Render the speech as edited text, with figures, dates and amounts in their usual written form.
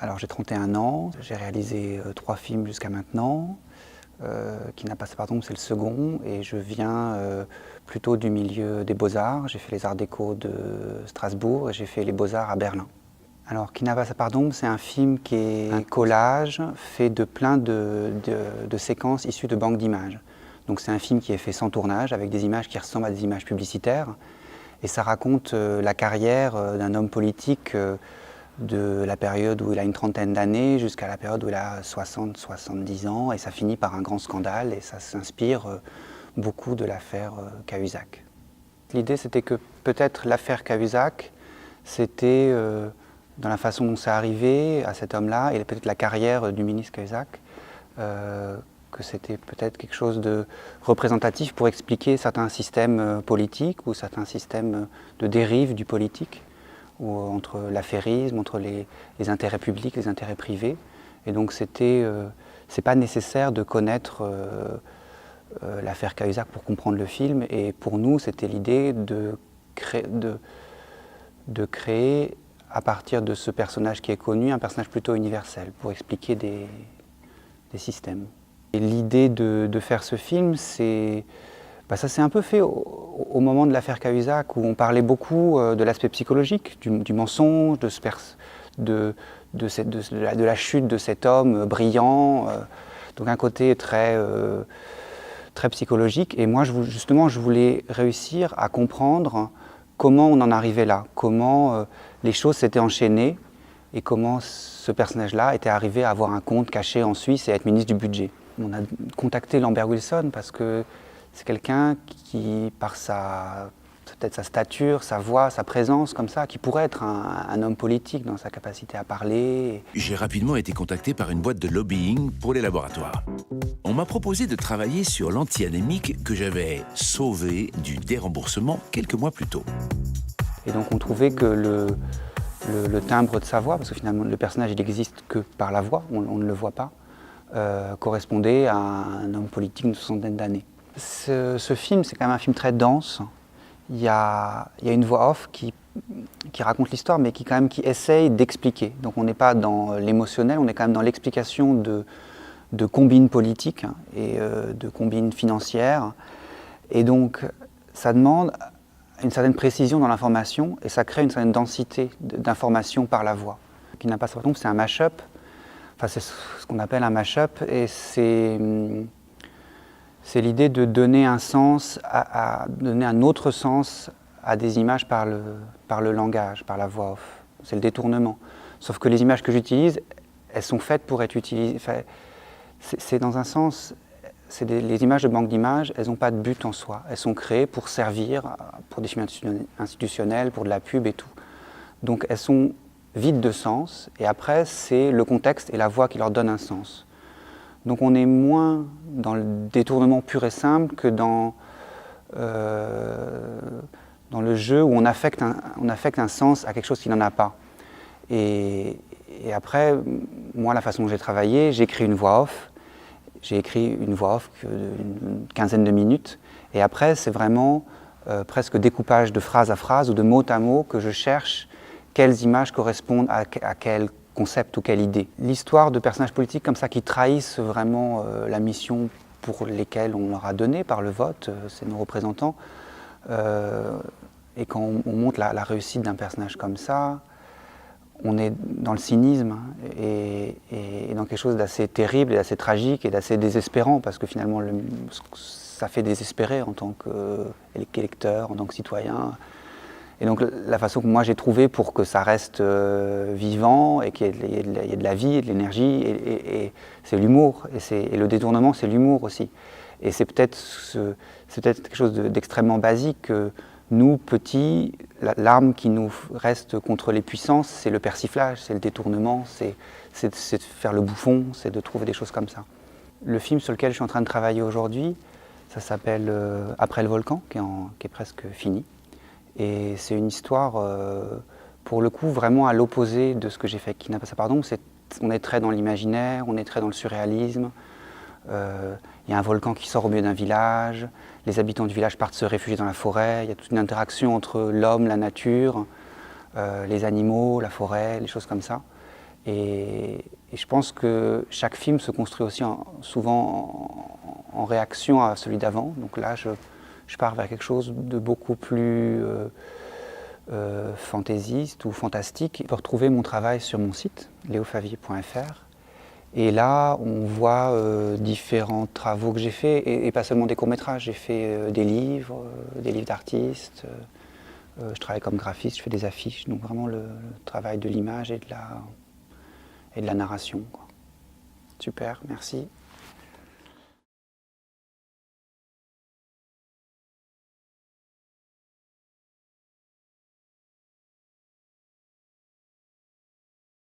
Alors j'ai 31 ans, j'ai réalisé 3 films jusqu'à maintenant. Qui n'a pas passé par tombe, c'est le second, et je viens plutôt du milieu des beaux-arts. J'ai fait les arts déco de Strasbourg et j'ai fait les beaux-arts à Berlin. Alors Qui n'a pas passé par tombe, c'est un film qui est un collage fait de plein de séquences issues de banques d'images. Donc c'est un film qui est fait sans tournage, avec des images qui ressemblent à des images publicitaires, et ça raconte la carrière d'un homme politique de la période où il a une trentaine d'années jusqu'à la période où il a 60-70 ans, et ça finit par un grand scandale, et ça s'inspire beaucoup de l'affaire Cahuzac. L'idée, c'était que peut-être l'affaire Cahuzac, c'était dans la façon dont c'est arrivé à cet homme-là, et peut-être la carrière du ministre Cahuzac, que c'était peut-être quelque chose de représentatif pour expliquer certains systèmes politiques ou certains systèmes de dérive du politique, ou entre l'affairisme, entre les intérêts publics, les intérêts privés. Et donc c'est pas nécessaire de connaître l'affaire Cahuzac pour comprendre le film. Et pour nous, c'était l'idée de créer, à partir de ce personnage qui est connu, un personnage plutôt universel, pour expliquer des systèmes. Et l'idée de faire ce film, ça s'est un peu fait au moment de l'affaire Cahuzac, où on parlait beaucoup de l'aspect psychologique, du mensonge, de la chute de cet homme brillant, donc un côté très psychologique. Et moi, justement, je voulais réussir à comprendre comment on en arrivait là, comment les choses s'étaient enchaînées, et comment ce personnage-là était arrivé à avoir un compte caché en Suisse et à être ministre du budget. On a contacté Lambert Wilson parce que c'est quelqu'un qui, par peut-être sa stature, sa voix, sa présence comme ça, qui pourrait être un homme politique dans sa capacité à parler. J'ai rapidement été contacté par une boîte de lobbying pour les laboratoires. On m'a proposé de travailler sur l'anti-anémique que j'avais sauvé du déremboursement quelques mois plus tôt. Et donc on trouvait que le timbre de sa voix, parce que finalement le personnage il n'existe que par la voix, on ne le voit pas, correspondait à un homme politique d'une soixantaine d'années. Ce film, c'est quand même un film très dense. Il y a une voix off qui raconte l'histoire, mais qui essaye d'expliquer. Donc on n'est pas dans l'émotionnel, on est quand même dans l'explication de combines politiques et de combines financières. Et donc ça demande une certaine précision dans l'information, et ça crée une certaine densité d'information par la voix. Qui n'a pas passé par tombe, c'est un mash-up. Enfin, c'est ce qu'on appelle un mash-up, et c'est l'idée de donner un sens, donner un autre sens à des images par le langage, par la voix off. C'est le détournement. Sauf que les images que j'utilise, elles sont faites pour être utilisées. Enfin, c'est dans un sens, les images de banque d'images, elles n'ont pas de but en soi. Elles sont créées pour servir, pour des films institutionnels, pour de la pub et tout. Donc elles sont vides de sens, et après c'est le contexte et la voix qui leur donnent un sens. Donc on est moins dans le détournement pur et simple que dans le jeu où on affecte un sens à quelque chose qui n'en a pas. Et après, moi, la façon dont j'ai travaillé, j'ai écrit une voix off. J'ai écrit une voix off d'une quinzaine de minutes. Et après, c'est vraiment presque découpage de phrase à phrase ou de mot à mot que je cherche quelles images correspondent à quel concept ou quelle idée. L'histoire de personnages politiques comme ça qui trahissent vraiment la mission pour lesquelles on leur a donné par le vote, c'est nos représentants. Et quand on montre la réussite d'un personnage comme ça, on est dans le cynisme et dans quelque chose d'assez terrible et d'assez tragique et d'assez désespérant, parce que finalement ça fait désespérer en tant qu'électeur, en tant que citoyen. Et donc la façon que moi j'ai trouvé pour que ça reste vivant et qu'il y ait de la vie et de l'énergie, et c'est l'humour. Et le détournement, c'est l'humour aussi. Et c'est peut-être quelque chose d'extrêmement basique que nous, petits, l'arme qui nous reste contre les puissances, c'est le persiflage, c'est le détournement, c'est de faire le bouffon, c'est de trouver des choses comme ça. Le film sur lequel je suis en train de travailler aujourd'hui, ça s'appelle Après le volcan, qui est presque fini. Et c'est une histoire, pour le coup, vraiment à l'opposé de ce que j'ai fait. Qui n'a pas passé par tombe, on est très dans l'imaginaire, on est très dans le surréalisme. Il y a un volcan qui sort au milieu d'un village, les habitants du village partent se réfugier dans la forêt, il y a toute une interaction entre l'homme, la nature, les animaux, la forêt, les choses comme ça. Et je pense que chaque film se construit aussi souvent en réaction à celui d'avant. Donc là, je pars vers quelque chose de beaucoup plus fantaisiste ou fantastique. On peut retrouver mon travail sur mon site, leofavier.fr. Et là, on voit différents travaux que j'ai faits, et pas seulement des courts-métrages. J'ai fait des livres d'artistes. Je travaille comme graphiste, je fais des affiches. Donc vraiment le travail de l'image et de la narration, quoi. Super, merci.